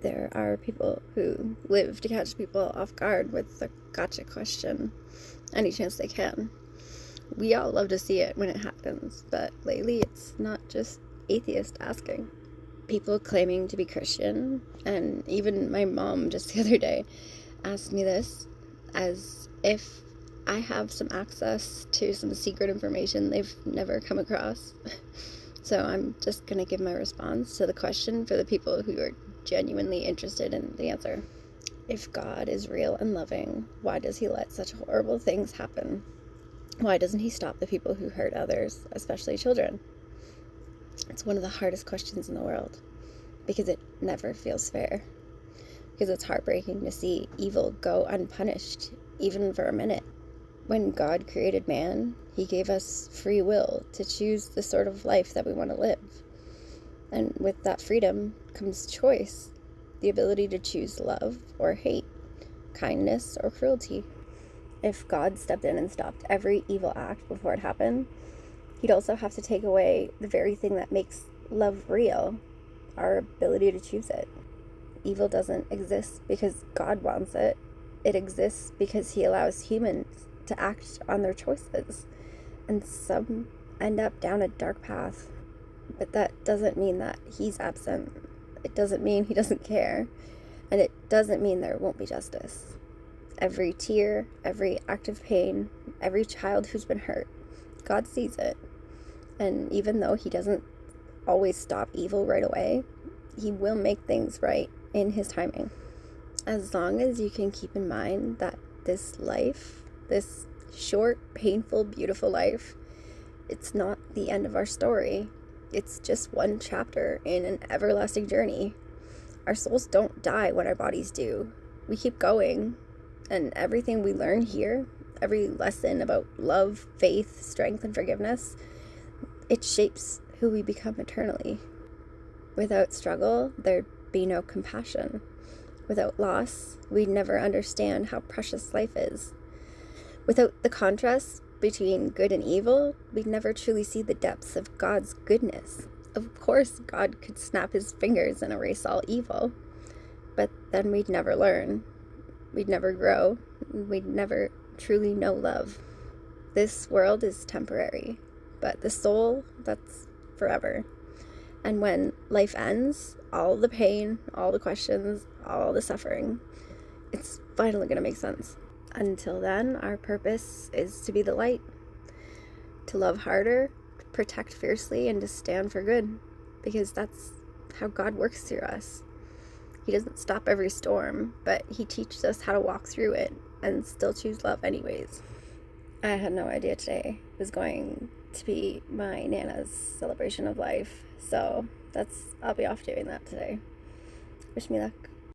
There are people who live to catch people off guard with the gotcha question any chance they can. We all love to see it when it happens, but lately it's not just atheists asking. People claiming to be Christian, and even my mom just the other day asked me this as if I have some access to some secret information they've never come across. So I'm just going to give my response to the question for the people who are genuinely interested in the answer. If God is real and loving, why does he let such horrible things happen? Why doesn't he stop the people who hurt others, especially children? It's one of the hardest questions in the world, because it never feels fair. Because it's heartbreaking to see evil go unpunished, even for a minute. When God created man, he gave us free will to choose the sort of life that we want to live. And with that freedom comes choice, the ability to choose love or hate, kindness or cruelty. If God stepped in and stopped every evil act before it happened, he'd also have to take away the very thing that makes love real, our ability to choose it. Evil doesn't exist because God wants it. It exists because he allows humans to act on their choices. And some end up down a dark path. But that doesn't mean that he's absent. It doesn't mean he doesn't care. And it doesn't mean there won't be justice. Every tear, every act of pain, every child who's been hurt, God sees it. And even though he doesn't always stop evil right away, he will make things right in his timing. As long as you can keep in mind that this life, this short, painful, beautiful life, it's not the end of our story. It's just one chapter in an everlasting journey. Our souls don't die when our bodies do. We keep going, and everything we learn here, every lesson about love, faith, strength, and forgiveness, it shapes who we become eternally. Without struggle, there'd be no compassion. Without loss, we'd never understand how precious life is. Without the contrast between good and evil, we'd never truly see the depths of God's goodness. Of course, God could snap his fingers and erase all evil, but then we'd never learn. We'd never grow. We'd never truly know love. This world is temporary, but the soul, that's forever. And when life ends, all the pain, all the questions, all the suffering, it's finally going to make sense. Until then, our purpose is to be the light, to love harder, to protect fiercely, and to stand for good, because that's how God works through us. He doesn't stop every storm, but he teaches us how to walk through it and still choose love anyways. I had no idea today was going to be my Nana's celebration of life, so I'll be off doing that today. Wish me luck.